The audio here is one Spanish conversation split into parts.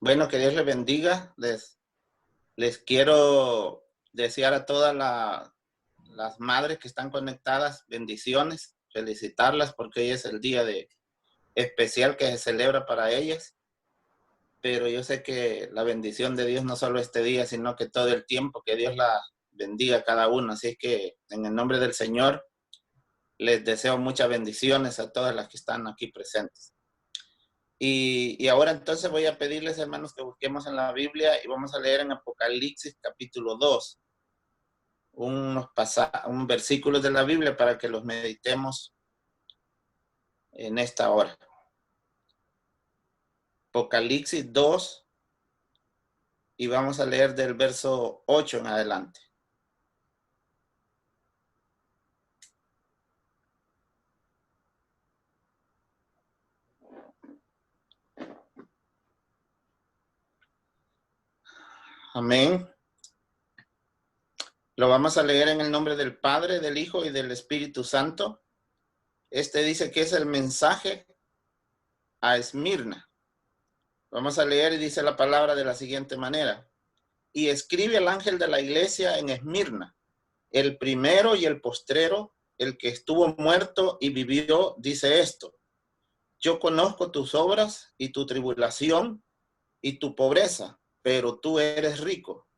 Bueno, que Dios les bendiga. Les quiero desear a todas las madres que están conectadas bendiciones, felicitarlas porque hoy es el día especial que se celebra para ellas. Pero yo sé que la bendición de Dios no solo este día, sino que todo el tiempo, que Dios la bendiga a cada una. Así es que en el nombre del Señor les deseo muchas bendiciones a todas las que están aquí presentes. Y ahora entonces voy a pedirles, hermanos, que busquemos en la Biblia y vamos a leer en Apocalipsis capítulo 2, unos versículos de la Biblia para que los meditemos en esta hora. Apocalipsis 2 y vamos a leer del verso 8 en adelante. Amén. Lo vamos a leer en el nombre del Padre, del Hijo y del Espíritu Santo. Este dice que es el mensaje a Esmirna. Vamos a leer y dice la palabra de la siguiente manera. Y escribe al ángel de la iglesia en Esmirna, el primero y el postrero, el que estuvo muerto y vivió, dice esto. Yo conozco tus obras y tu tribulación y tu pobreza, pero tú eres rico.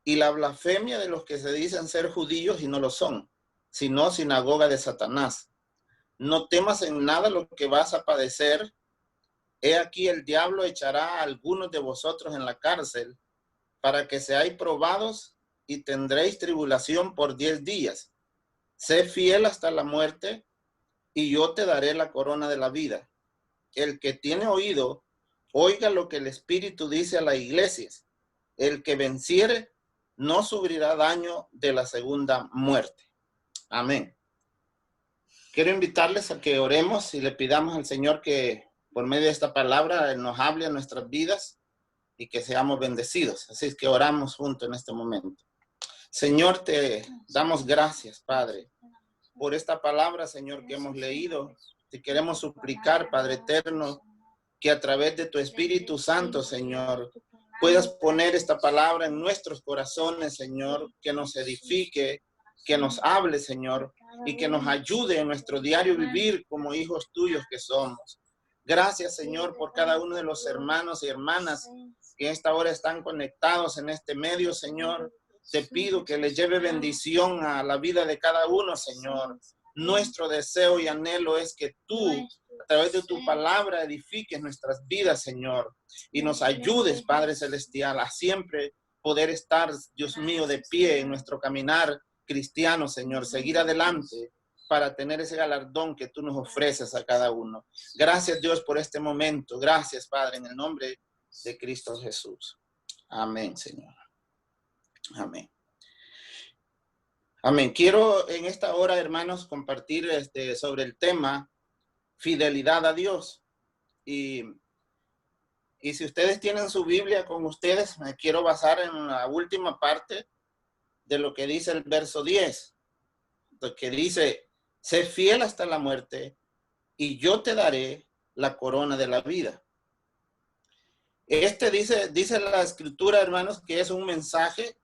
Y la blasfemia de los que se dicen ser judíos y no lo son, sino sinagoga de Satanás. No temas en nada lo que vas a padecer. He aquí el diablo echará a algunos de vosotros en la cárcel para que seáis probados y tendréis tribulación por 10 días. Sé fiel hasta la muerte y yo te daré la corona de la vida. El que tiene oído, oiga lo que el Espíritu dice a las iglesias. El que venciere no sufrirá daño de la segunda muerte. Amén. Quiero invitarles a que oremos y le pidamos al Señor que por medio de esta palabra nos hable a nuestras vidas y que seamos bendecidos. Así es que oramos juntos en este momento. Señor, te damos gracias, Padre, por esta palabra, Señor, que hemos leído. Te queremos suplicar, Padre eterno, que a través de tu Espíritu Santo, Señor, puedas poner esta palabra en nuestros corazones, Señor, que nos edifique, que nos hable, Señor, y que nos ayude en nuestro diario vivir como hijos tuyos que somos. Gracias, Señor, por cada uno de los hermanos y hermanas que en esta hora están conectados en este medio, Señor. Te pido que les lleve bendición a la vida de cada uno, Señor. Nuestro deseo y anhelo es que tú, a través de tu palabra, edifiques nuestras vidas, Señor, y nos ayudes, Padre Celestial, a siempre poder estar, Dios mío, de pie en nuestro caminar cristiano, Señor, seguir adelante para tener ese galardón que tú nos ofreces a cada uno. Gracias, Dios, por este momento. Gracias, Padre, en el nombre de Cristo Jesús. Amén, Señor. Amén. Amén. Quiero en esta hora, hermanos, compartir sobre el tema fidelidad a Dios. Y si ustedes tienen su Biblia con ustedes, me quiero basar en la última parte de lo que dice el verso 10, que dice, sé fiel hasta la muerte y yo te daré la corona de la vida. Dice la escritura, hermanos, que es un mensaje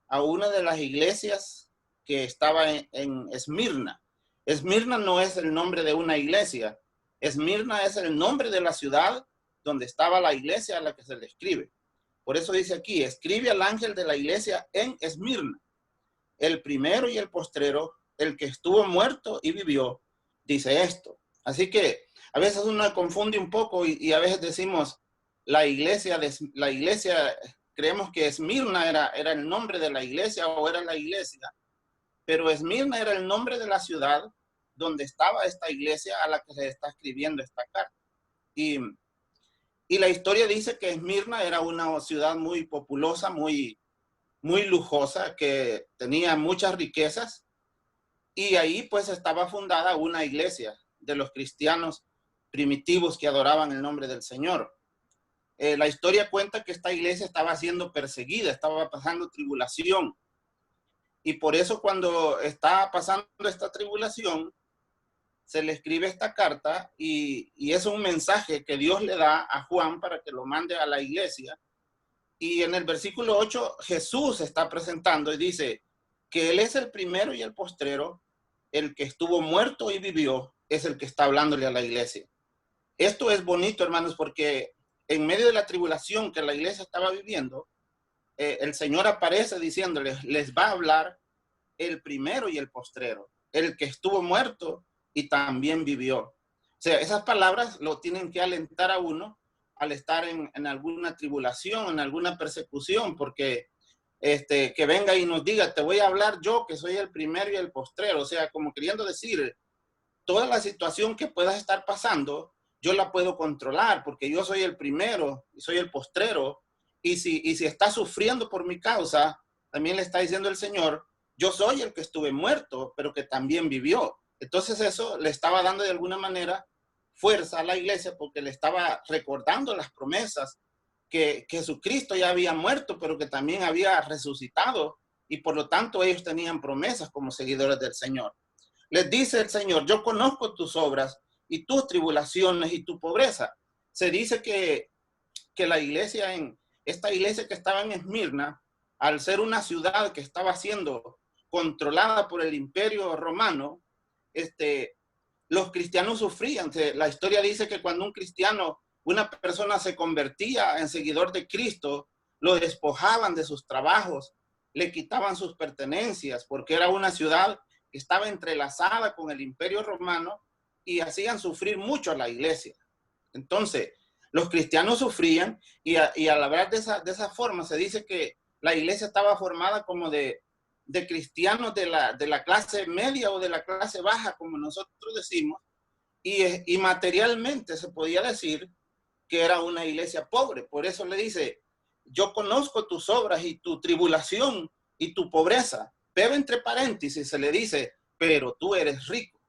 a una de las iglesias que estaba en Esmirna. Esmirna no es el nombre de una iglesia. Esmirna es el nombre de la ciudad donde estaba la iglesia a la que se le escribe. Por eso dice aquí, escribe al ángel de la iglesia en Esmirna, el primero y el postrero, el que estuvo muerto y vivió, dice esto. Así que a veces uno confunde un poco y a veces decimos la iglesia, creemos que Esmirna era el nombre de la iglesia o era la iglesia, pero Esmirna era el nombre de la ciudad donde estaba esta iglesia a la que se está escribiendo esta carta. Y la historia dice que Esmirna era una ciudad muy populosa, muy lujosa, que tenía muchas riquezas, y ahí pues estaba fundada una iglesia de los cristianos primitivos que adoraban el nombre del Señor. La historia cuenta que esta iglesia estaba siendo perseguida, estaba pasando tribulación, y por eso cuando estaba pasando esta tribulación, se le escribe esta carta y es un mensaje que Dios le da a Juan para que lo mande a la iglesia. Y en el versículo 8 Jesús está presentando y dice que Él es el primero y el postrero, el que estuvo muerto y vivió, es el que está hablándole a la iglesia. Esto es bonito, hermanos, porque en medio de la tribulación que la iglesia estaba viviendo, el Señor aparece diciéndoles, les va a hablar el primero y el postrero, el que estuvo muerto y también vivió. O sea, esas palabras lo tienen que alentar a uno al estar en alguna tribulación, en alguna persecución, porque que venga y nos diga, te voy a hablar yo, que soy el primero y el postrero. O sea, como queriendo decir, toda la situación que puedas estar pasando, yo la puedo controlar, porque yo soy el primero y soy el postrero. Y si estás sufriendo por mi causa, también le está diciendo el Señor, yo soy el que estuve muerto, pero que también vivió. Entonces eso le estaba dando de alguna manera fuerza a la iglesia, porque le estaba recordando las promesas que Jesucristo ya había muerto, pero que también había resucitado, y por lo tanto ellos tenían promesas como seguidores del Señor. Les dice el Señor, yo conozco tus obras y tus tribulaciones y tu pobreza. Se dice que la iglesia, esta iglesia que estaba en Esmirna, al ser una ciudad que estaba siendo controlada por el imperio romano, los cristianos sufrían. La historia dice que cuando un cristiano, una persona se convertía en seguidor de Cristo, lo despojaban de sus trabajos, le quitaban sus pertenencias, porque era una ciudad que estaba entrelazada con el imperio romano y hacían sufrir mucho a la iglesia. Entonces, los cristianos sufrían y al hablar de esa forma se dice que la iglesia estaba formada como de cristianos de la clase media o de la clase baja, como nosotros decimos, y materialmente se podía decir que era una iglesia pobre. Por eso le dice, yo conozco tus obras y tu tribulación y tu pobreza, pero entre paréntesis se le dice, pero tú eres rico.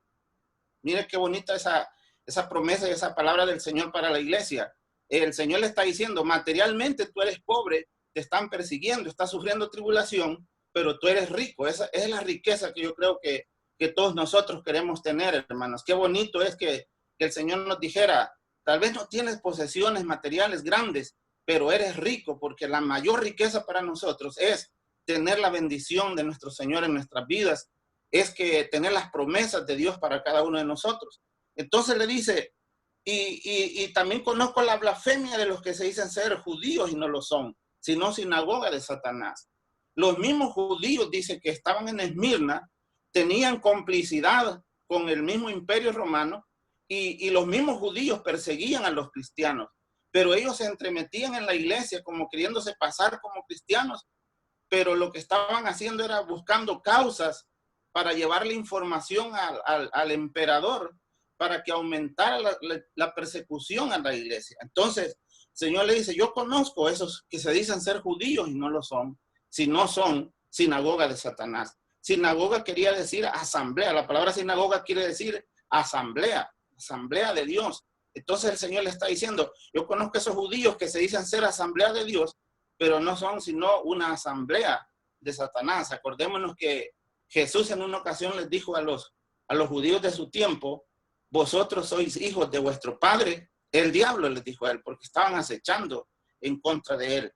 Mire qué bonita esa promesa y esa palabra del Señor para la iglesia. El Señor le está diciendo, materialmente tú eres pobre, te están persiguiendo, estás sufriendo tribulación, pero tú eres rico. Esa es la riqueza que yo creo que todos nosotros queremos tener, hermanos. Qué bonito es que el Señor nos dijera, tal vez no tienes posesiones materiales grandes, pero eres rico, porque la mayor riqueza para nosotros es tener la bendición de nuestro Señor en nuestras vidas, es que tener las promesas de Dios para cada uno de nosotros. Entonces le dice, y también conozco la blasfemia de los que se dicen ser judíos y no lo son, sino sinagoga de Satanás. Los mismos judíos, dice, que estaban en Esmirna, tenían complicidad con el mismo imperio romano, y los mismos judíos perseguían a los cristianos, pero ellos se entremetían en la iglesia como queriéndose pasar como cristianos, pero lo que estaban haciendo era buscando causas para llevarle información al emperador para que aumentara la persecución a la iglesia. Entonces, el Señor le dice, yo conozco esos que se dicen ser judíos y no lo son, si no son sinagoga de Satanás. Sinagoga quería decir asamblea. La palabra sinagoga quiere decir asamblea de Dios. Entonces el Señor le está diciendo, yo conozco esos judíos que se dicen ser asamblea de Dios, pero no son sino una asamblea de Satanás. Acordémonos que Jesús en una ocasión les dijo a los judíos de su tiempo, vosotros sois hijos de vuestro padre, el diablo, les dijo a él, porque estaban acechando en contra de él.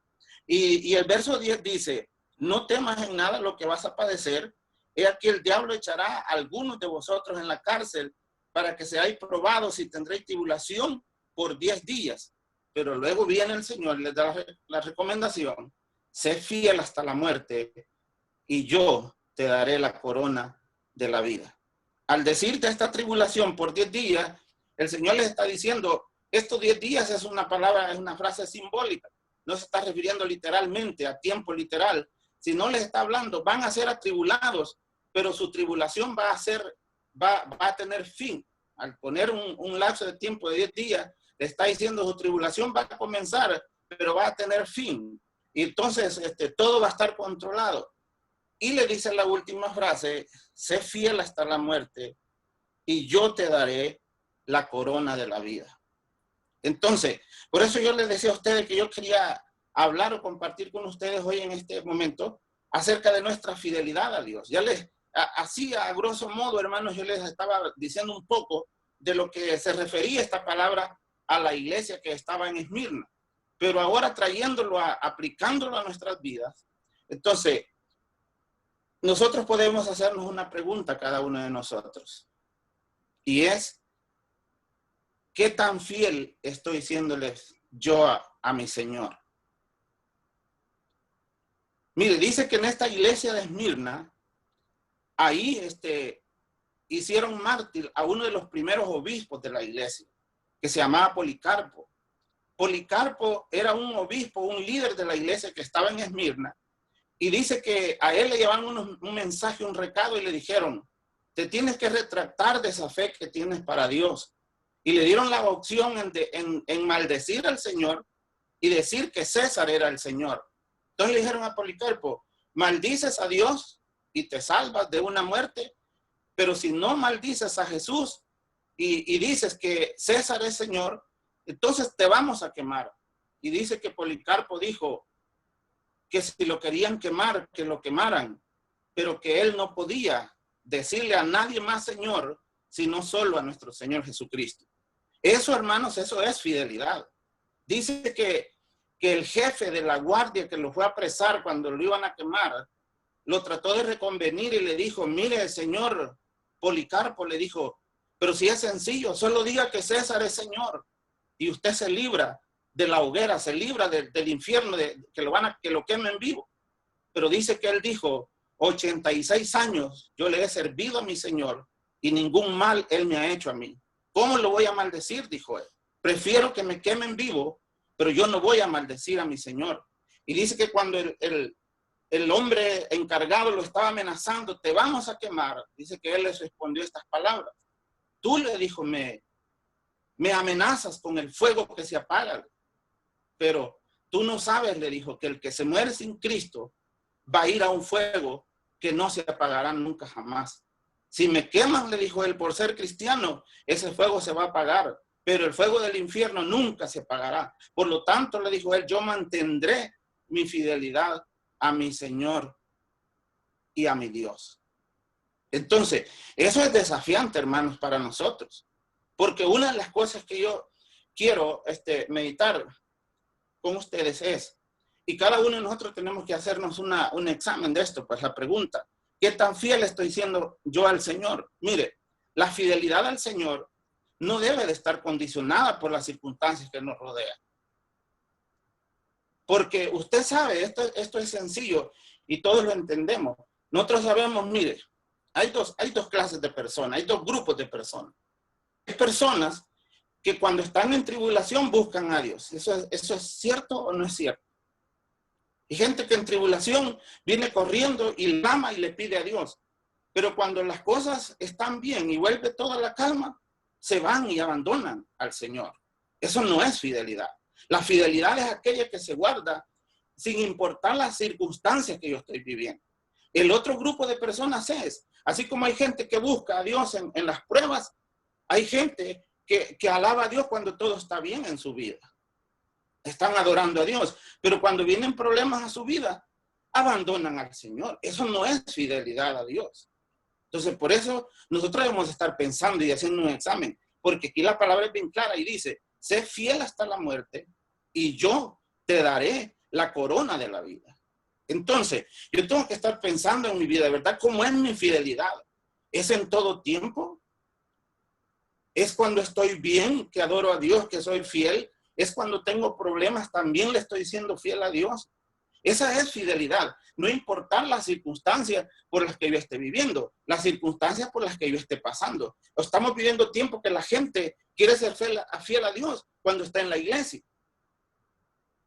Y el verso 10 dice, no temas en nada lo que vas a padecer, he aquí el diablo echará a algunos de vosotros en la cárcel para que seáis probados y tendréis tribulación por 10 días. Pero luego viene el Señor y les da la recomendación, sé fiel hasta la muerte y yo te daré la corona de la vida. Al decirte esta tribulación por 10 días, el Señor les está diciendo, estos 10 días es una palabra, es una frase simbólica. No se está refiriendo literalmente a tiempo literal, sino les está hablando, van a ser atribulados, pero su tribulación va a tener fin. Al poner un lapso de tiempo de 10 días, le está diciendo su tribulación va a comenzar, pero va a tener fin. Y entonces todo va a estar controlado. Y le dice la última frase, sé fiel hasta la muerte y yo te daré la corona de la vida. Entonces, por eso yo les decía a ustedes que yo quería hablar o compartir con ustedes hoy en este momento acerca de nuestra fidelidad a Dios. Ya les así a grosso modo, hermanos, yo les estaba diciendo un poco de lo que se refería esta palabra a la iglesia que estaba en Esmirna. Pero ahora trayéndolo, aplicándolo a nuestras vidas, entonces, nosotros podemos hacernos una pregunta cada uno de nosotros. Y es, ¿qué tan fiel estoy siéndoles yo a mi Señor? Mire, dice que en esta iglesia de Esmirna, ahí hicieron mártir a uno de los primeros obispos de la iglesia, que se llamaba Policarpo. Policarpo era un obispo, un líder de la iglesia que estaba en Esmirna, y dice que a él le llevaban un mensaje, un recado, y le dijeron, te tienes que retractar de esa fe que tienes para Dios. Y le dieron la opción en maldecir al Señor y decir que César era el Señor. Entonces le dijeron a Policarpo, maldices a Dios y te salvas de una muerte, pero si no maldices a Jesús y dices que César es Señor, entonces te vamos a quemar. Y dice que Policarpo dijo que si lo querían quemar, que lo quemaran, pero que él no podía decirle a nadie más Señor, sino solo a nuestro Señor Jesucristo. Eso, hermanos, eso es fidelidad. Dice que el jefe de la guardia que lo fue a apresar cuando lo iban a quemar, lo trató de reconvenir y le dijo, mire, el señor Policarpo, le dijo, pero si es sencillo, solo diga que César es Señor y usted se libra de la hoguera, se libra del infierno, que lo quemen vivo. Pero dice que él dijo, 86 años yo le he servido a mi Señor y ningún mal él me ha hecho a mí. ¿Cómo lo voy a maldecir? Dijo él. Prefiero que me quemen vivo, pero yo no voy a maldecir a mi Señor. Y dice que cuando el hombre encargado lo estaba amenazando, te vamos a quemar, dice que él les respondió estas palabras. Tú, le dijo, me amenazas con el fuego que se apaga, pero tú no sabes, le dijo, que el que se muere sin Cristo va a ir a un fuego que no se apagará nunca jamás. Si me queman, le dijo él, por ser cristiano, ese fuego se va a apagar, pero el fuego del infierno nunca se apagará. Por lo tanto, le dijo él, yo mantendré mi fidelidad a mi Señor y a mi Dios. Entonces, eso es desafiante, hermanos, para nosotros. Porque una de las cosas que yo quiero meditar con ustedes es, y cada uno de nosotros tenemos que hacernos un examen de esto, pues la pregunta, ¿qué tan fiel estoy siendo yo al Señor? Mire, la fidelidad al Señor no debe de estar condicionada por las circunstancias que nos rodean. Porque usted sabe, esto es sencillo y todos lo entendemos. Nosotros sabemos, mire, hay dos clases de personas, hay dos grupos de personas. Hay personas que cuando están en tribulación buscan a Dios. ¿Eso es cierto o no es cierto? Hay gente que en tribulación viene corriendo y clama y le pide a Dios. Pero cuando las cosas están bien y vuelve toda la calma, se van y abandonan al Señor. Eso no es fidelidad. La fidelidad es aquella que se guarda sin importar las circunstancias que yo estoy viviendo. El otro grupo de personas es, así como hay gente que busca a Dios en las pruebas, hay gente que alaba a Dios cuando todo está bien en su vida. Están adorando a Dios, pero cuando vienen problemas a su vida, abandonan al Señor. Eso no es fidelidad a Dios. Entonces, por eso nosotros debemos estar pensando y haciendo un examen, porque aquí la palabra es bien clara y dice, sé fiel hasta la muerte y yo te daré la corona de la vida. Entonces, yo tengo que estar pensando en mi vida, de verdad, ¿cómo es mi fidelidad? ¿Es en todo tiempo? ¿Es cuando estoy bien, que adoro a Dios, que soy fiel? ¿Es cuando tengo problemas, también le estoy siendo fiel a Dios? Esa es fidelidad, no importar las circunstancias por las que yo esté viviendo, las circunstancias por las que yo esté pasando. Estamos viviendo tiempo que la gente quiere ser fiel a Dios cuando está en la iglesia.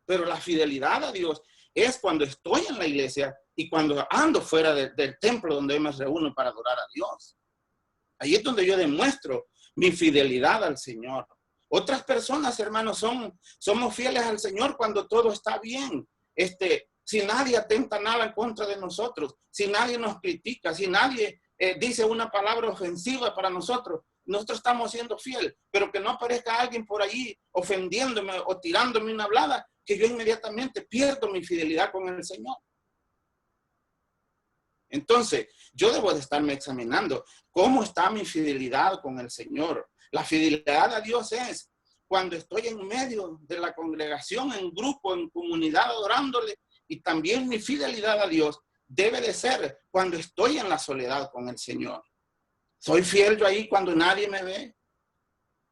Pero la fidelidad a Dios es cuando estoy en la iglesia y cuando ando fuera del templo donde yo me reúno para adorar a Dios. Ahí es donde yo demuestro mi fidelidad al Señor. Otras personas, hermanos, somos fieles al Señor cuando todo está bien. Si nadie atenta nada en contra de nosotros, si nadie nos critica, si nadie dice una palabra ofensiva para nosotros, nosotros estamos siendo fieles, pero que no aparezca alguien por allí ofendiéndome o tirándome una hablada, que yo inmediatamente pierdo mi fidelidad con el Señor. Entonces, yo debo de estarme examinando cómo está mi fidelidad con el Señor. La fidelidad a Dios es cuando estoy en medio de la congregación, en grupo, en comunidad, adorándole. Y también mi fidelidad a Dios debe de ser cuando estoy en la soledad con el Señor. Soy fiel yo ahí cuando nadie me ve.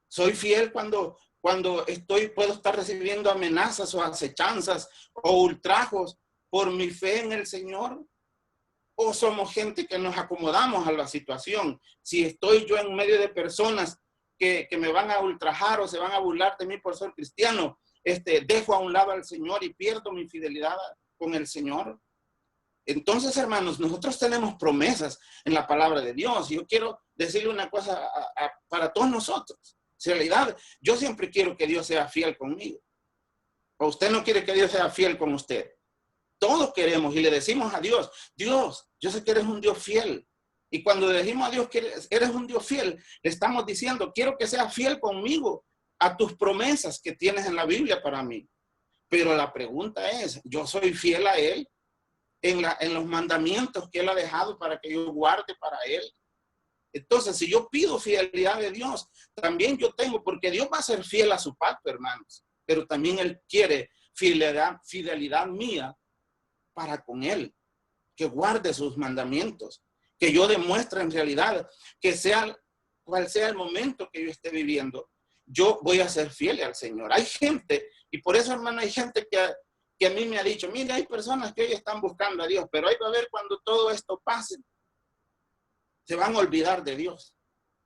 Soy fiel cuando puedo estar recibiendo amenazas o acechanzas o ultrajos por mi fe en el Señor. O somos gente que nos acomodamos a la situación. Si estoy yo en medio de personas que me van a ultrajar o se van a burlar de mí por ser cristiano, dejo a un lado al Señor y pierdo mi fidelidad con el Señor. Entonces, hermanos, nosotros tenemos promesas en la palabra de Dios. Yo quiero decirle una cosa para todos nosotros. En realidad, yo siempre quiero que Dios sea fiel conmigo. ¿O usted no quiere que Dios sea fiel con usted? Todos queremos y le decimos a Dios, Dios, yo sé que eres un Dios fiel. Y cuando le decimos a Dios que eres un Dios fiel, le estamos diciendo, quiero que seas fiel conmigo a tus promesas que tienes en la Biblia para mí. Pero la pregunta es, ¿yo soy fiel a Él en los mandamientos que Él ha dejado para que yo guarde para Él? Entonces, si yo pido fidelidad de Dios, también yo tengo, porque Dios va a ser fiel a su pacto, hermanos. Pero también Él quiere fidelidad mía para con Él, que guarde sus mandamientos, que yo demuestre en realidad que cual sea el momento que yo esté viviendo, yo voy a ser fiel al Señor. Hay gente, y por eso, hermano, hay gente que a mí me ha dicho, mire, hay personas que hoy están buscando a Dios, pero hay que ver cuando todo esto pase, se van a olvidar de Dios.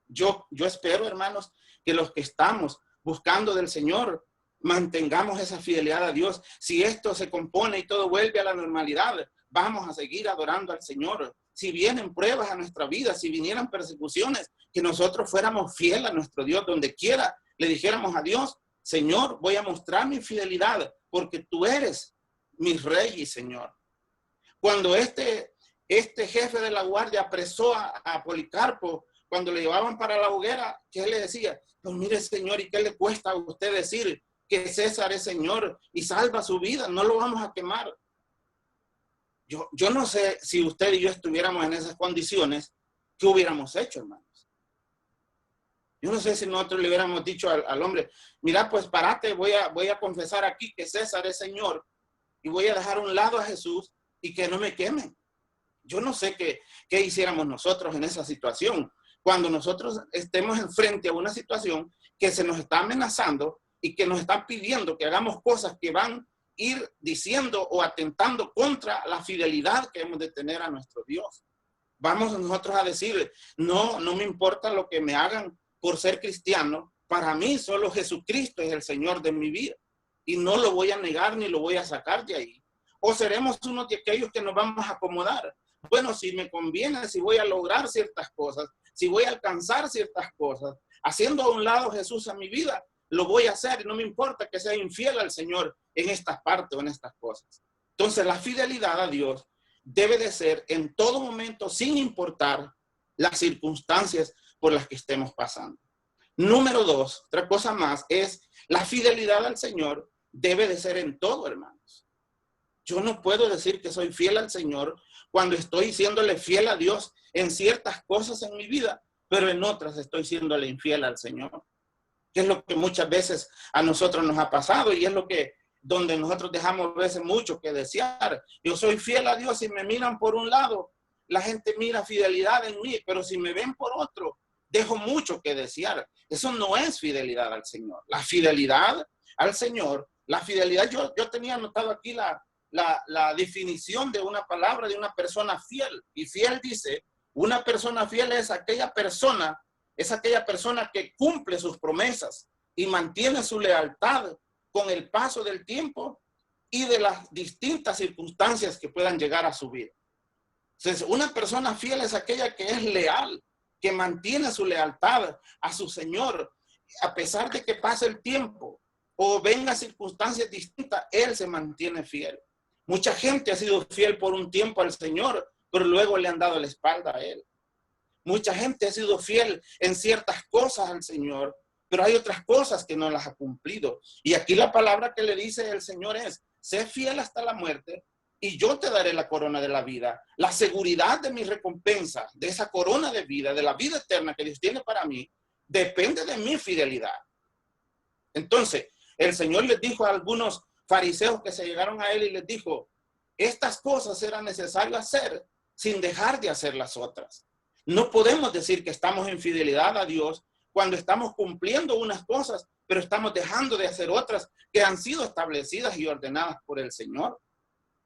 Yo espero, hermanos, que los que estamos buscando del Señor mantengamos esa fidelidad a Dios. Si esto se compone y todo vuelve a la normalidad, vamos a seguir adorando al Señor. Si vienen pruebas a nuestra vida, si vinieran persecuciones, que nosotros fuéramos fieles a nuestro Dios, donde quiera le dijéramos a Dios, Señor, voy a mostrar mi fidelidad, porque tú eres mi rey y Señor. Cuando este jefe de la guardia apresó a Policarpo, cuando le llevaban para la hoguera, ¿qué le decía? Pues mire, Señor, ¿y qué le cuesta a usted decir que César es Señor y salva su vida? No lo vamos a quemar. Yo no sé si usted y yo estuviéramos en esas condiciones, ¿qué hubiéramos hecho, hermanos? Yo no sé si nosotros le hubiéramos dicho al hombre, mira, pues parate, voy a confesar aquí que César es Señor y voy a dejar a un lado a Jesús y que no me quemen. Yo no sé qué hiciéramos nosotros en esa situación. Cuando nosotros estemos enfrente a una situación que se nos está amenazando y que nos están pidiendo que hagamos cosas que van a ir diciendo o atentando contra la fidelidad que hemos de tener a nuestro Dios. Vamos nosotros a decir, no me importa lo que me hagan por ser cristiano. Para mí solo Jesucristo es el Señor de mi vida y no lo voy a negar ni lo voy a sacar de ahí. O seremos unos de aquellos que nos vamos a acomodar. Bueno, si me conviene, si voy a lograr ciertas cosas, si voy a alcanzar ciertas cosas, haciendo a un lado Jesús a mi vida, lo voy a hacer y no me importa que sea infiel al Señor en estas partes o en estas cosas. Entonces, la fidelidad a Dios debe de ser en todo momento, sin importar las circunstancias por las que estemos pasando. Número 2, otra cosa más, es la fidelidad al Señor debe de ser en todo, hermanos. Yo no puedo decir que soy fiel al Señor cuando estoy siéndole fiel a Dios en ciertas cosas en mi vida, pero en otras estoy siéndole infiel al Señor. Que es lo que muchas veces a nosotros nos ha pasado y es lo que donde nosotros dejamos a veces mucho que desear. Yo soy fiel a Dios y me miran por un lado, la gente mira fidelidad en mí, pero si me ven por otro, dejo mucho que desear. Eso no es fidelidad al Señor. La fidelidad al Señor, la fidelidad, yo tenía anotado aquí la definición de una palabra de una persona fiel. Y fiel dice, una persona fiel es aquella persona que cumple sus promesas y mantiene su lealtad con el paso del tiempo y de las distintas circunstancias que puedan llegar a su vida. Entonces, una persona fiel es aquella que es leal, que mantiene su lealtad a su Señor, a pesar de que pase el tiempo o venga circunstancias distintas, Él se mantiene fiel. Mucha gente ha sido fiel por un tiempo al Señor, pero luego le han dado la espalda a Él. Mucha gente ha sido fiel en ciertas cosas al Señor, pero hay otras cosas que no las ha cumplido. Y aquí la palabra que le dice el Señor es, sé fiel hasta la muerte y yo te daré la corona de la vida. La seguridad de mi recompensa, de esa corona de vida, de la vida eterna que Dios tiene para mí, depende de mi fidelidad. Entonces, el Señor les dijo a algunos fariseos que se llegaron a él y les dijo, estas cosas era necesario hacer sin dejar de hacer las otras. No podemos decir que estamos en fidelidad a Dios cuando estamos cumpliendo unas cosas, pero estamos dejando de hacer otras que han sido establecidas y ordenadas por el Señor.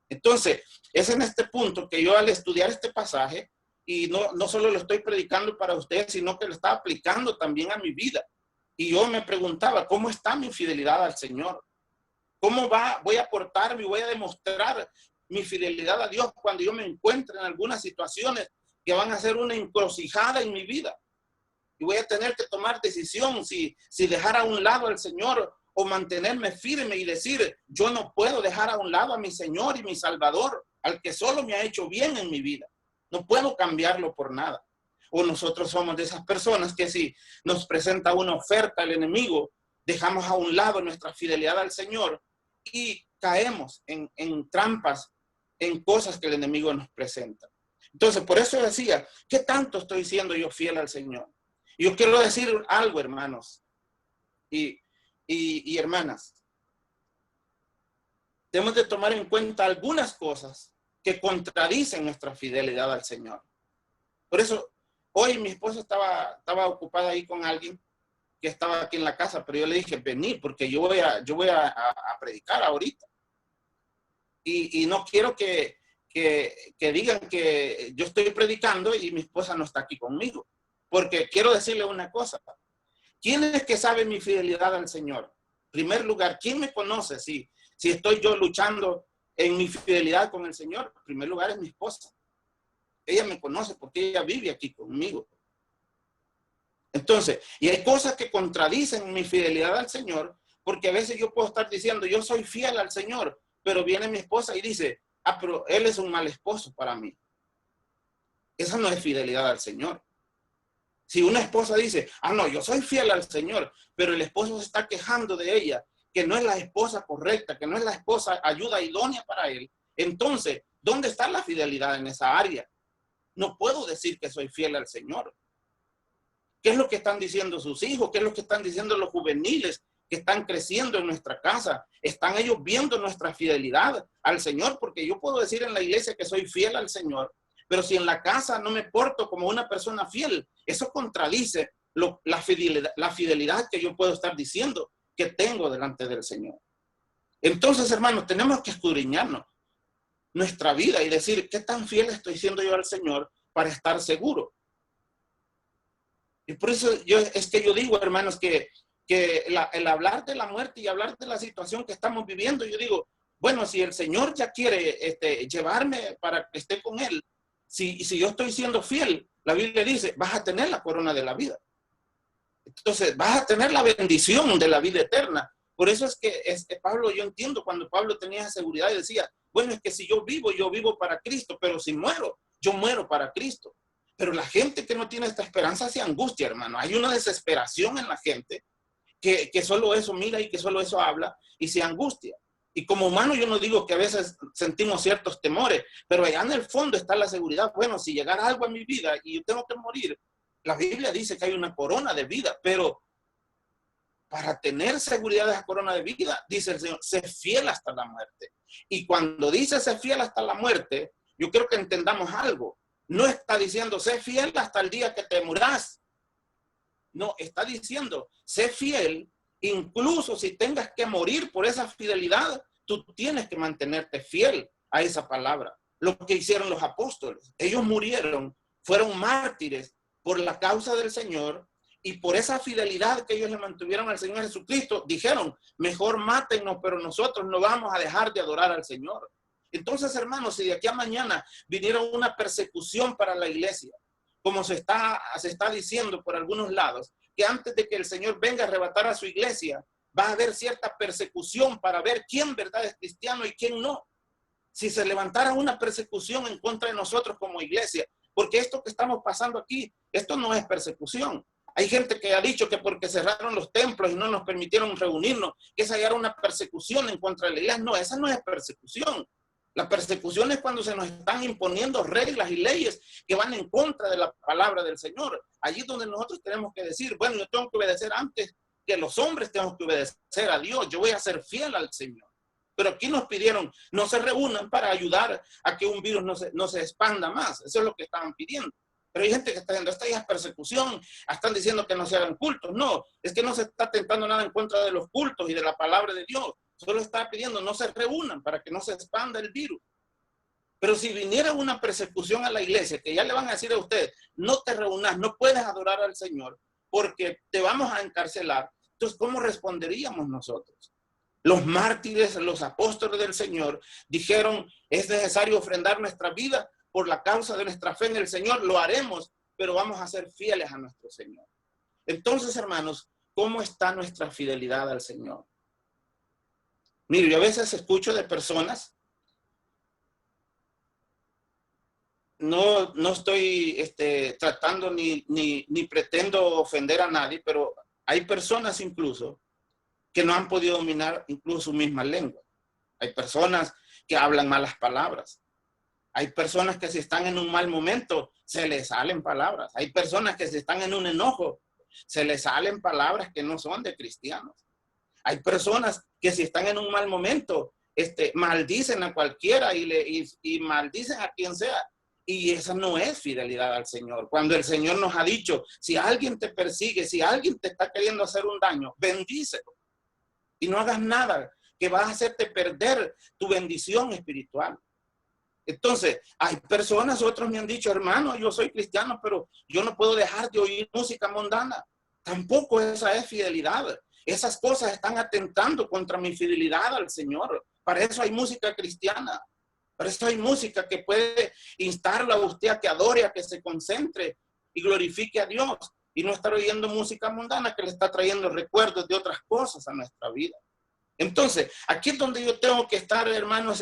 Entonces, es en este punto que yo al estudiar este pasaje, y no solo lo estoy predicando para ustedes, sino que lo estaba aplicando también a mi vida. Y yo me preguntaba, ¿cómo está mi fidelidad al Señor? ¿Cómo voy a aportarme y voy a demostrar mi fidelidad a Dios cuando yo me encuentre en algunas situaciones que van a ser una encrucijada en mi vida? Y voy a tener que tomar decisión si dejar a un lado al Señor o mantenerme firme y decir, yo no puedo dejar a un lado a mi Señor y mi Salvador, al que solo me ha hecho bien en mi vida. No puedo cambiarlo por nada. O nosotros somos de esas personas que si nos presenta una oferta el enemigo, dejamos a un lado nuestra fidelidad al Señor y caemos en trampas, en cosas que el enemigo nos presenta. Entonces, por eso decía, ¿qué tanto estoy siendo yo fiel al Señor? Y yo quiero decir algo, hermanos y hermanas. Tenemos de tomar en cuenta algunas cosas que contradicen nuestra fidelidad al Señor. Por eso, hoy mi esposa estaba ocupada ahí con alguien que estaba aquí en la casa, pero yo le dije, vení, porque yo voy a predicar ahorita. Y no quiero que digan que yo estoy predicando y mi esposa no está aquí conmigo. Porque quiero decirle una cosa. ¿Quién es que sabe mi fidelidad al Señor? En primer lugar, ¿quién me conoce si estoy yo luchando en mi fidelidad con el Señor? En primer lugar es mi esposa. Ella me conoce porque ella vive aquí conmigo. Entonces, y hay cosas que contradicen mi fidelidad al Señor, porque a veces yo puedo estar diciendo, yo soy fiel al Señor, pero viene mi esposa y dice, pero él es un mal esposo para mí. Esa no es fidelidad al Señor. Si una esposa dice, no, yo soy fiel al Señor, pero el esposo se está quejando de ella, que no es la esposa correcta, que no es la esposa ayuda idónea para él, entonces, ¿dónde está la fidelidad en esa área? No puedo decir que soy fiel al Señor. ¿Qué es lo que están diciendo sus hijos? ¿Qué es lo que están diciendo los juveniles que están creciendo en nuestra casa? ¿Están ellos viendo nuestra fidelidad al Señor? Porque yo puedo decir en la iglesia que soy fiel al Señor, pero si en la casa no me porto como una persona fiel, eso contradice la fidelidad que yo puedo estar diciendo que tengo delante del Señor. Entonces, hermanos, tenemos que escudriñarnos nuestra vida y decir, ¿qué tan fiel estoy siendo yo al Señor para estar seguro? Y por eso yo digo, hermanos, que el hablar de la muerte y hablar de la situación que estamos viviendo, yo digo, bueno, si el Señor ya quiere llevarme para que esté con Él, si yo estoy siendo fiel, la Biblia dice, vas a tener la corona de la vida. Entonces, vas a tener la bendición de la vida eterna. Por eso es que Pablo, yo entiendo cuando Pablo tenía esa seguridad y decía, bueno, es que si yo vivo para Cristo, pero si muero, yo muero para Cristo. Pero la gente que no tiene esta esperanza se angustia, hermano. Hay una desesperación en la gente que solo eso mira y que solo eso habla y se angustia. Y como humano yo no digo que a veces sentimos ciertos temores, pero allá en el fondo está la seguridad. Bueno, si llegara algo a mi vida y yo tengo que morir, la Biblia dice que hay una corona de vida, pero para tener seguridad de esa corona de vida, dice el Señor, sé fiel hasta la muerte. Y cuando dice sé fiel hasta la muerte, yo quiero que entendamos algo. No está diciendo sé fiel hasta el día que te muras. No, está diciendo sé fiel. Incluso si tengas que morir por esa fidelidad, tú tienes que mantenerte fiel a esa palabra. Lo que hicieron los apóstoles, ellos murieron, fueron mártires por la causa del Señor y por esa fidelidad que ellos le mantuvieron al Señor Jesucristo, dijeron, mejor mátennos, pero nosotros no vamos a dejar de adorar al Señor. Entonces, hermanos, si de aquí a mañana viniera una persecución para la iglesia, como se está diciendo por algunos lados, que antes de que el Señor venga a arrebatar a su iglesia, va a haber cierta persecución para ver quién verdad es cristiano y quién no. Si se levantara una persecución en contra de nosotros como iglesia, porque esto que estamos pasando aquí, esto no es persecución. Hay gente que ha dicho que porque cerraron los templos y no nos permitieron reunirnos, que esa ya era una persecución en contra de la iglesia. No, esa no es persecución. La persecución es cuando se nos están imponiendo reglas y leyes que van en contra de la palabra del Señor. Allí es donde nosotros tenemos que decir, bueno, yo tengo que obedecer antes que los hombres, tengo que obedecer a Dios. Yo voy a ser fiel al Señor. Pero aquí nos pidieron, no se reúnan para ayudar a que un virus no se expanda más. Eso es lo que estaban pidiendo. Pero hay gente que está diciendo, esta ya es persecución, están diciendo que no se hagan cultos. No, es que no se está tentando nada en contra de los cultos y de la palabra de Dios. Solo está pidiendo, no se reúnan para que no se expanda el virus. Pero si viniera una persecución a la iglesia, que ya le van a decir a usted, no te reúnas, no puedes adorar al Señor, porque te vamos a encarcelar. Entonces, ¿cómo responderíamos nosotros? Los mártires, los apóstoles del Señor, dijeron, es necesario ofrendar nuestra vida por la causa de nuestra fe en el Señor. Lo haremos, pero vamos a ser fieles a nuestro Señor. Entonces, hermanos, ¿cómo está nuestra fidelidad al Señor? Mire, yo a veces escucho de personas, no estoy tratando ni pretendo ofender a nadie, pero hay personas incluso que no han podido dominar incluso su misma lengua. Hay personas que hablan malas palabras. Hay personas que si están en un mal momento, se les salen palabras. Hay personas que si están en un enojo, se les salen palabras que no son de cristianos. Hay personas que si están en un mal momento, maldicen a cualquiera y maldicen a quien sea. Y esa no es fidelidad al Señor. Cuando el Señor nos ha dicho, si alguien te persigue, si alguien te está queriendo hacer un daño, bendícelo. Y no hagas nada que va a hacerte perder tu bendición espiritual. Entonces, hay personas, otros me han dicho, hermano, yo soy cristiano, pero yo no puedo dejar de oír música mundana. Tampoco esa es fidelidad. Esas cosas están atentando contra mi fidelidad al Señor. Para eso hay música cristiana. Para eso hay música que puede instarlo a usted a que adore, a que se concentre y glorifique a Dios. Y no estar oyendo música mundana que le está trayendo recuerdos de otras cosas a nuestra vida. Entonces, aquí es donde yo tengo que estar, hermanos,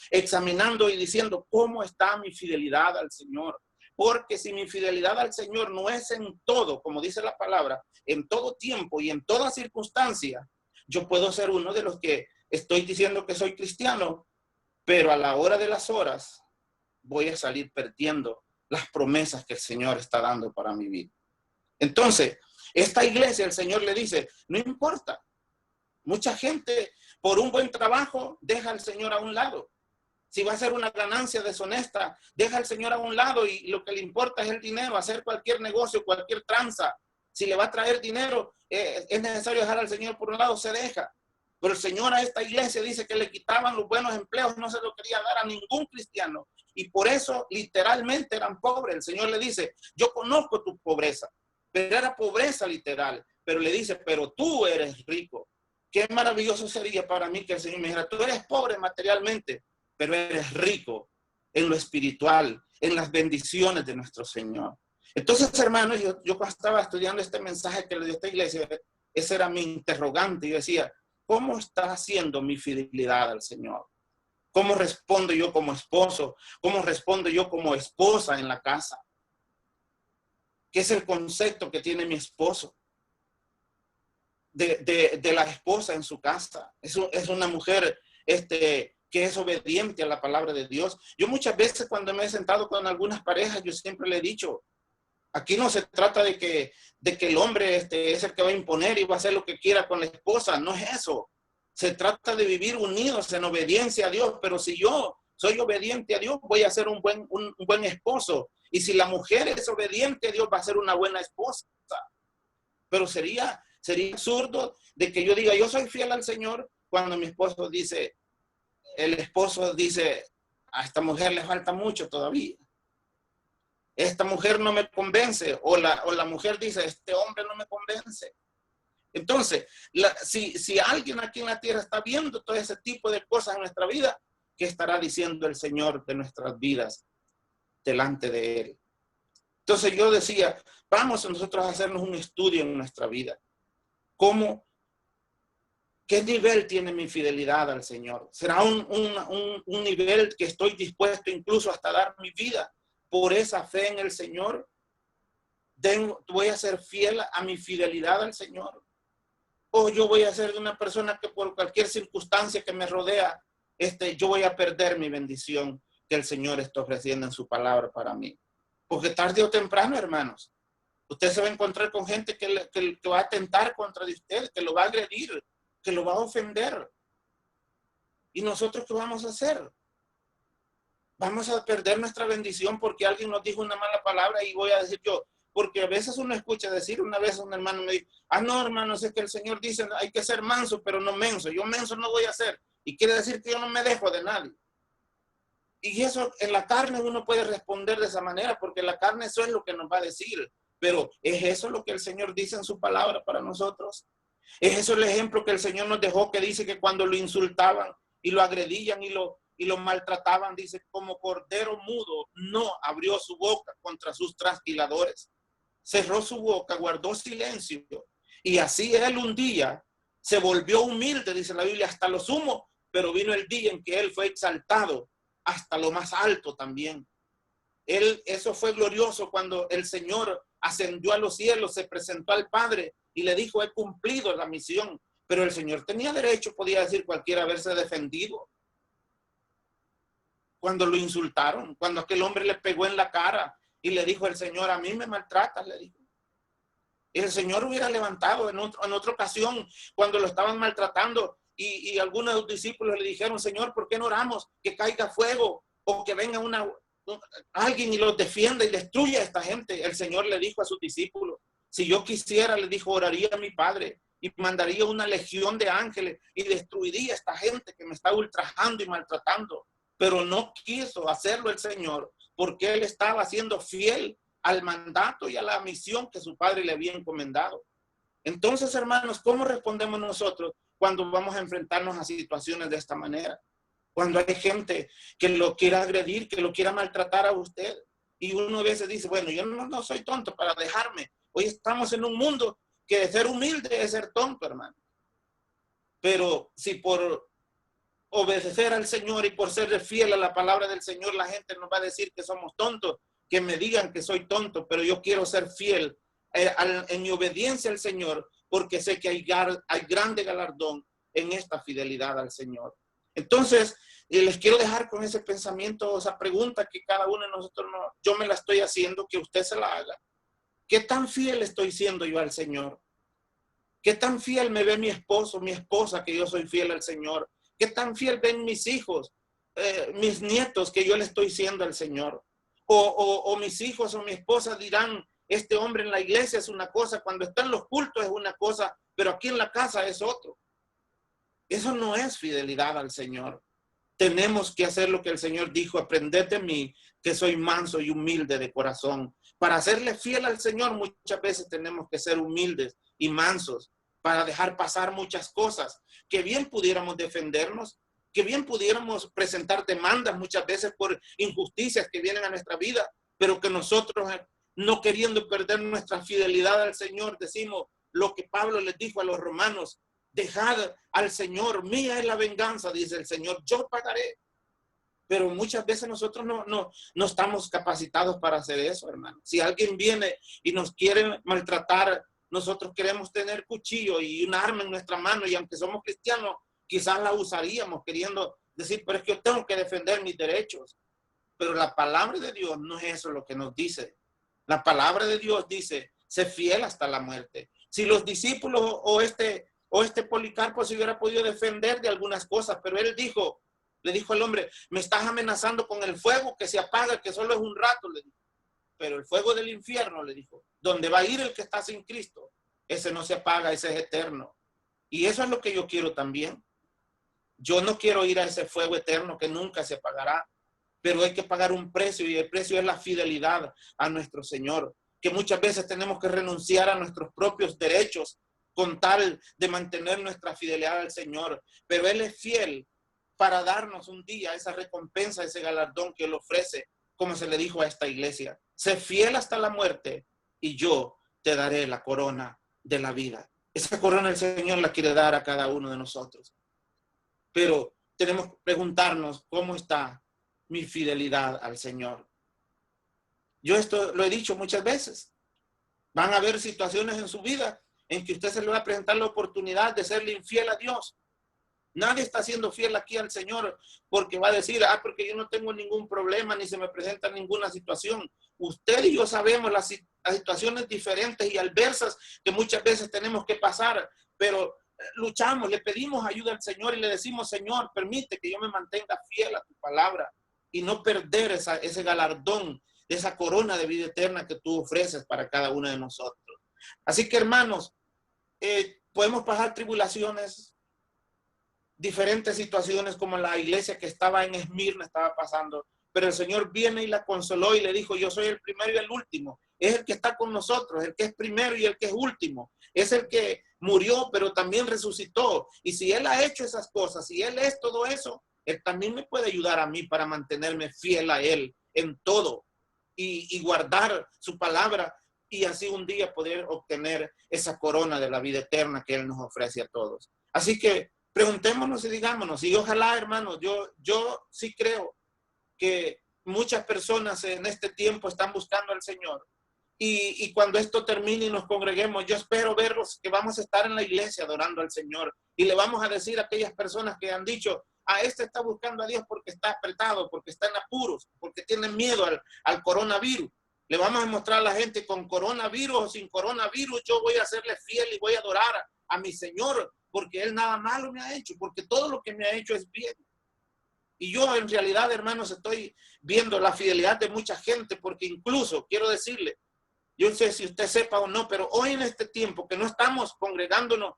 examinando y diciendo cómo está mi fidelidad al Señor. Porque si mi fidelidad al Señor no es en todo, como dice la palabra, en todo tiempo y en toda circunstancia, yo puedo ser uno de los que estoy diciendo que soy cristiano, pero a la hora de las horas voy a salir perdiendo las promesas que el Señor está dando para mi vida. Entonces, esta iglesia, el Señor le dice, no importa. Mucha gente por un buen trabajo deja al Señor a un lado. Si va a ser una ganancia deshonesta, deja al Señor a un lado y lo que le importa es el dinero, hacer cualquier negocio, cualquier tranza. Si le va a traer dinero, es necesario dejar al Señor por un lado, se deja. Pero el Señor a esta iglesia dice que le quitaban los buenos empleos, no se lo quería dar a ningún cristiano. Y por eso literalmente eran pobres. El Señor le dice, yo conozco tu pobreza, pero era pobreza literal. Pero le dice, pero tú eres rico. Qué maravilloso sería para mí que el Señor me dijera, tú eres pobre materialmente, pero eres rico en lo espiritual, en las bendiciones de nuestro Señor. Entonces, hermanos, yo cuando estaba estudiando este mensaje que le dio esta iglesia, ese era mi interrogante. Yo decía, ¿cómo está haciendo mi fidelidad al Señor? ¿Cómo respondo yo como esposo? ¿Cómo respondo yo como esposa en la casa? ¿Qué es el concepto que tiene mi esposo de la esposa en su casa? Es una mujer que es obediente a la palabra de Dios. Yo muchas veces cuando me he sentado con algunas parejas, yo siempre le he dicho, aquí no se trata de que el hombre es el que va a imponer y va a hacer lo que quiera con la esposa. No es eso. Se trata de vivir unidos en obediencia a Dios. Pero si yo soy obediente a Dios, voy a ser un buen esposo. Y si la mujer es obediente a Dios, va a ser una buena esposa. Pero sería absurdo de que yo diga, yo soy fiel al Señor, cuando mi esposo dice, el esposo dice, a esta mujer le falta mucho todavía. Esta mujer no me convence, o la mujer dice, este hombre no me convence. Entonces, si alguien aquí en la tierra está viendo todo ese tipo de cosas en nuestra vida, ¿qué estará diciendo el Señor de nuestras vidas delante de Él? Entonces yo decía, vamos nosotros a hacernos un estudio en nuestra vida. ¿Qué nivel tiene mi fidelidad al Señor? ¿Será un nivel que estoy dispuesto incluso hasta dar mi vida por esa fe en el Señor? ¿Voy a ser fiel a mi fidelidad al Señor? ¿O yo voy a ser una persona que por cualquier circunstancia que me rodea, yo voy a perder mi bendición que el Señor está ofreciendo en su palabra para mí. Porque tarde o temprano, hermanos, usted se va a encontrar con gente que va a atentar contra usted, que lo va a agredir, que lo va a ofender. ¿Y nosotros qué vamos a hacer? Vamos a perder nuestra bendición porque alguien nos dijo una mala palabra, y voy a decir yo, porque a veces uno escucha decir, una vez un hermano me dijo, no, hermano, es que el Señor dice, hay que ser manso, pero no menso. Yo menso no voy a ser. Y quiere decir que yo no me dejo de nadie. Y eso en la carne uno puede responder de esa manera, porque la carne eso es lo que nos va a decir. Pero ¿es eso lo que el Señor dice en su palabra para nosotros? ¿Es eso el ejemplo que el Señor nos dejó, que dice que cuando lo insultaban y lo agredían y lo maltrataban, dice, como cordero mudo, no abrió su boca contra sus trasquiladores? Cerró su boca, guardó silencio. Y así él un día se volvió humilde, dice la Biblia, hasta lo sumo, pero vino el día en que él fue exaltado hasta lo más alto también. Eso fue glorioso cuando el Señor ascendió a los cielos, se presentó al Padre y le dijo, he cumplido la misión. Pero el Señor tenía derecho, podía decir cualquiera, haberse defendido. Cuando lo insultaron, cuando aquel hombre le pegó en la cara y le dijo el Señor, a mí me maltratas, le dijo. Y el Señor hubiera levantado en otra ocasión, cuando lo estaban maltratando, y algunos de los discípulos le dijeron, Señor, ¿por qué no oramos que caiga fuego o que venga alguien y los defienda y destruya a esta gente? El Señor le dijo a sus discípulos, si yo quisiera, le dijo, oraría a mi Padre y mandaría una legión de ángeles y destruiría a esta gente que me está ultrajando y maltratando. Pero no quiso hacerlo el Señor, porque él estaba siendo fiel al mandato y a la misión que su Padre le había encomendado. Entonces, hermanos, ¿cómo respondemos nosotros cuando vamos a enfrentarnos a situaciones de esta manera? Cuando hay gente que lo quiera agredir, que lo quiera maltratar a usted, y uno a veces dice, bueno, yo no soy tonto para dejarme. Hoy estamos en un mundo que ser humilde es ser tonto, hermano. Pero si por obedecer al Señor y por ser fiel a la palabra del Señor, la gente nos va a decir que somos tontos, que me digan que soy tonto, pero yo quiero ser fiel en mi obediencia al Señor, porque sé que hay grande galardón en esta fidelidad al Señor. Entonces, les quiero dejar con ese pensamiento, esa pregunta que cada uno de nosotros, yo me la estoy haciendo, que usted se la haga. ¿Qué tan fiel estoy siendo yo al Señor? ¿Qué tan fiel me ve mi esposo, mi esposa, que yo soy fiel al Señor? ¿Qué tan fiel ven mis hijos, mis nietos, que yo le estoy siendo al Señor? O mis hijos o mi esposa dirán, este hombre en la iglesia es una cosa, cuando está en los cultos es una cosa, pero aquí en la casa es otro. Eso no es fidelidad al Señor. Tenemos que hacer lo que el Señor dijo, aprended de mí, que soy manso y humilde de corazón. Para serle fiel al Señor, muchas veces tenemos que ser humildes y mansos, para dejar pasar muchas cosas, que bien pudiéramos defendernos, que bien pudiéramos presentar demandas muchas veces por injusticias que vienen a nuestra vida, pero que nosotros, no queriendo perder nuestra fidelidad al Señor, decimos lo que Pablo les dijo a los romanos, dejad al Señor, mía es la venganza, dice el Señor, yo pagaré. Pero muchas veces nosotros no estamos capacitados para hacer eso, hermano. Si alguien viene y nos quiere maltratar, nosotros queremos tener cuchillo y un arma en nuestra mano, y aunque somos cristianos, quizás la usaríamos queriendo decir, pero es que yo tengo que defender mis derechos. Pero la palabra de Dios no es eso lo que nos dice. La palabra de Dios dice, sé fiel hasta la muerte. Si los discípulos o este Policarpo se hubiera podido defender de algunas cosas, pero él le dijo al hombre, me estás amenazando con el fuego que se apaga, que solo es un rato, le dijo. Pero el fuego del infierno, le dijo, donde va a ir el que está sin Cristo, ese no se apaga, ese es eterno. Y eso es lo que yo quiero también. Yo no quiero ir a ese fuego eterno que nunca se apagará, pero hay que pagar un precio, y el precio es la fidelidad a nuestro Señor, que muchas veces tenemos que renunciar a nuestros propios derechos con tal de mantener nuestra fidelidad al Señor. Pero Él es fiel para darnos un día esa recompensa, ese galardón que Él ofrece, como se le dijo a esta iglesia. Sé fiel hasta la muerte y yo te daré la corona de la vida. Esa corona el Señor la quiere dar a cada uno de nosotros. Pero tenemos que preguntarnos, ¿cómo está mi fidelidad al Señor? Yo esto lo he dicho muchas veces. Van a haber situaciones en su vida en que usted se le va a presentar la oportunidad de serle infiel a Dios. Nadie está siendo fiel aquí al Señor porque va a decir, ah, porque yo no tengo ningún problema ni se me presenta ninguna situación. Usted y yo sabemos las situaciones diferentes y adversas que muchas veces tenemos que pasar, pero luchamos, le pedimos ayuda al Señor y le decimos, Señor, permite que yo me mantenga fiel a tu palabra y no perder ese galardón, esa corona de vida eterna que tú ofreces para cada uno de nosotros. Así que, hermanos, podemos pasar tribulaciones, diferentes situaciones como la iglesia que estaba en Esmirna estaba pasando, pero el Señor viene y la consoló y le dijo, yo soy el primero y el último. Es el que está con nosotros, el que es primero y el que es último. Es el que murió, pero también resucitó. Y si Él ha hecho esas cosas, si Él es todo eso, Él también me puede ayudar a mí para mantenerme fiel a Él en todo y guardar su palabra y así un día poder obtener esa corona de la vida eterna que Él nos ofrece a todos. Así que preguntémonos y digámonos, y ojalá, hermanos, yo sí creo que muchas personas en este tiempo están buscando al Señor. Y cuando esto termine y nos congreguemos, yo espero verlos que vamos a estar en la iglesia adorando al Señor. Y le vamos a decir a aquellas personas que han dicho, este está buscando a Dios porque está apretado, porque está en apuros, porque tiene miedo al coronavirus. Le vamos a mostrar a la gente con coronavirus o sin coronavirus, yo voy a serle fiel y voy a adorar a mi Señor, porque Él nada malo me ha hecho, porque todo lo que me ha hecho es bien. Y yo en realidad, hermanos, estoy viendo la fidelidad de mucha gente, porque incluso, quiero decirle, yo no sé si usted sepa o no, pero hoy en este tiempo que no estamos congregándonos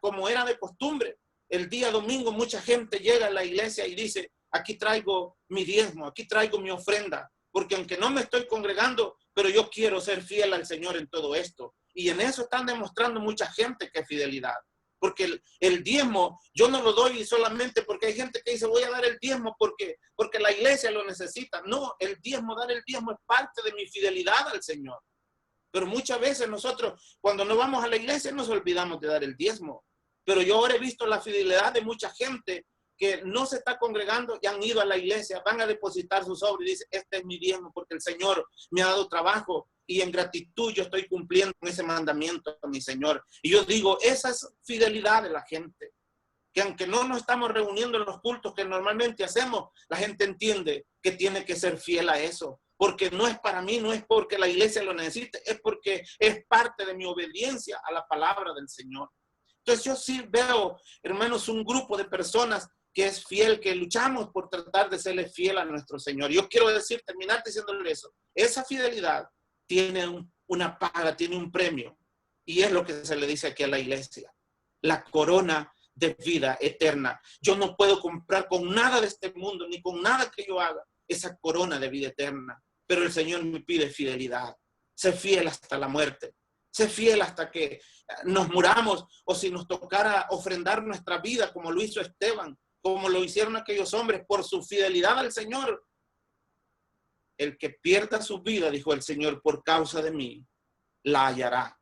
como era de costumbre, el día domingo mucha gente llega a la iglesia y dice, aquí traigo mi diezmo, aquí traigo mi ofrenda, porque aunque no me estoy congregando, pero yo quiero ser fiel al Señor en todo esto. Y en eso están demostrando mucha gente que es fidelidad. Porque el diezmo yo no lo doy solamente porque hay gente que dice voy a dar el diezmo porque la iglesia lo necesita. No, dar el diezmo es parte de mi fidelidad al Señor. Pero muchas veces nosotros cuando no vamos a la iglesia nos olvidamos de dar el diezmo. Pero yo ahora he visto la fidelidad de mucha gente que no se está congregando y han ido a la iglesia, van a depositar su sobre y dicen, este es mi diezmo porque el Señor me ha dado trabajo y en gratitud yo estoy cumpliendo con ese mandamiento a mi Señor. Y yo digo, esa es fidelidad de la gente, que aunque no nos estamos reuniendo en los cultos que normalmente hacemos, la gente entiende que tiene que ser fiel a eso, porque no es para mí, no es porque la iglesia lo necesite, es porque es parte de mi obediencia a la palabra del Señor. Entonces yo sí veo, hermanos, un grupo de personas que es fiel, que luchamos por tratar de serle fiel a nuestro Señor. Yo quiero terminar diciéndole eso. Esa fidelidad tiene una paga, tiene un premio. Y es lo que se le dice aquí a la iglesia. La corona de vida eterna. Yo no puedo comprar con nada de este mundo, ni con nada que yo haga, esa corona de vida eterna. Pero el Señor me pide fidelidad. Sé fiel hasta la muerte. Sé fiel hasta que nos muramos, o si nos tocara ofrendar nuestra vida como lo hizo Esteban, como lo hicieron aquellos hombres por su fidelidad al Señor. El que pierda su vida, dijo el Señor, por causa de mí, la hallará.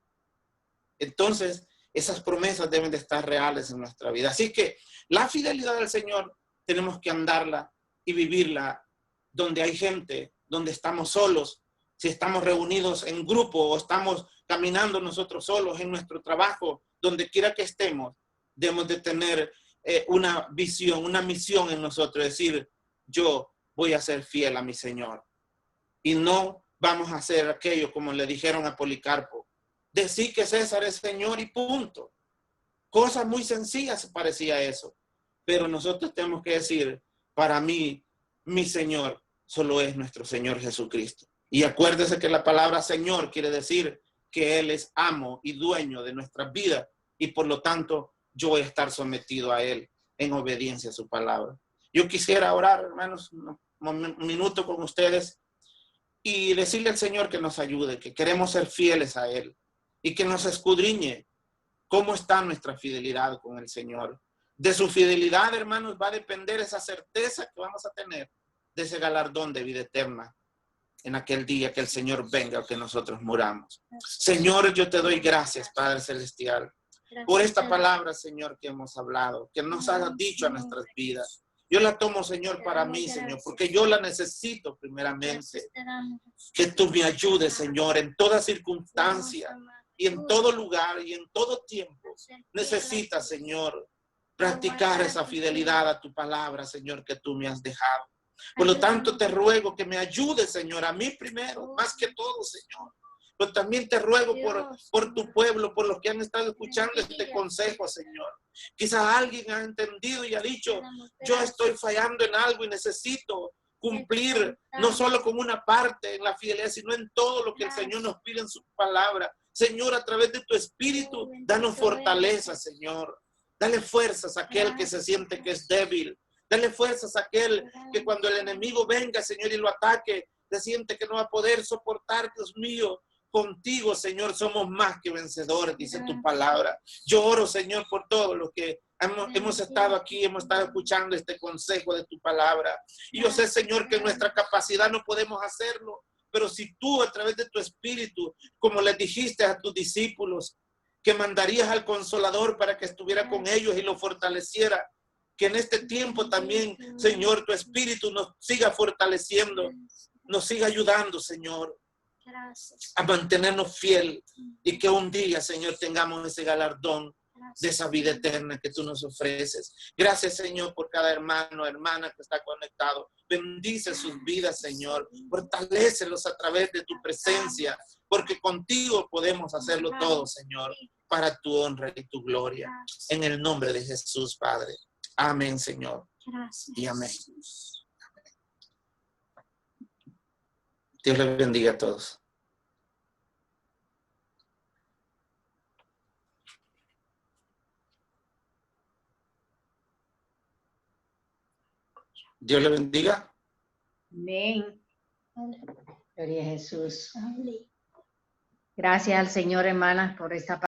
Entonces, esas promesas deben de estar reales en nuestra vida. Así que la fidelidad al Señor tenemos que andarla y vivirla donde hay gente, donde estamos solos, si estamos reunidos en grupo o estamos caminando nosotros solos en nuestro trabajo, donde quiera que estemos, debemos de tener una visión, una misión en nosotros, decir, yo voy a ser fiel a mi Señor. Y no vamos a hacer aquello como le dijeron a Policarpo, decir que César es Señor y punto. Cosas muy sencillas parecía eso, pero nosotros tenemos que decir, para mí, mi Señor solo es nuestro Señor Jesucristo. Y acuérdese que la palabra Señor quiere decir que Él es amo y dueño de nuestras vidas y por lo tanto yo voy a estar sometido a Él en obediencia a su palabra. Yo quisiera orar, hermanos, un minuto con ustedes y decirle al Señor que nos ayude, que queremos ser fieles a Él y que nos escudriñe cómo está nuestra fidelidad con el Señor. De su fidelidad, hermanos, va a depender esa certeza que vamos a tener de ese galardón de vida eterna en aquel día que el Señor venga o que nosotros muramos. Señor, yo te doy gracias, Padre Celestial, por esta palabra, Señor, que hemos hablado, que nos has dicho a nuestras vidas. Yo la tomo, Señor, para mí, Señor, porque yo la necesito primeramente. Que tú me ayudes, Señor, en toda circunstancia y en todo lugar y en todo tiempo. Necesitas, Señor, practicar esa fidelidad a tu palabra, Señor, que tú me has dejado. Por lo tanto, te ruego que me ayudes, Señor, a mí primero, más que todo, Señor. Pero también te ruego por tu pueblo, por los que han estado escuchando este consejo, Señor. Quizás alguien ha entendido y ha dicho, yo estoy fallando en algo y necesito cumplir no solo con una parte en la fidelidad, sino en todo lo que el Señor nos pide en su palabra. Señor, a través de tu Espíritu, danos fortaleza, Señor. Dale fuerzas a aquel que se siente que es débil. Dale fuerzas a aquel que cuando el enemigo venga, Señor, y lo ataque, se siente que no va a poder soportar, Dios mío. Contigo, Señor, somos más que vencedores, dice tu palabra. Yo oro, Señor, por todos los que hemos estado aquí, hemos estado escuchando este consejo de tu palabra. Y yo sé, Señor, que en nuestra capacidad no podemos hacerlo, pero si tú a través de tu Espíritu, como les dijiste a tus discípulos, que mandarías al Consolador para que estuviera con ellos y los fortaleciera, que en este tiempo también, Señor, tu Espíritu nos siga fortaleciendo, nos siga ayudando, Señor, a mantenernos fiel y que un día, Señor, tengamos ese galardón de esa vida eterna que tú nos ofreces. Gracias, Señor, por cada hermano, hermana que está conectado. Bendice sus vidas, Señor. Fortalécelos a través de tu presencia, porque contigo podemos hacerlo todo, Señor, para tu honra y tu gloria. En el nombre de Jesús, Padre. Amén, Señor. Y amén. Dios les bendiga a todos. Dios les bendiga. Amén. Gloria a Jesús. Gracias al Señor, hermanas, por esta palabra.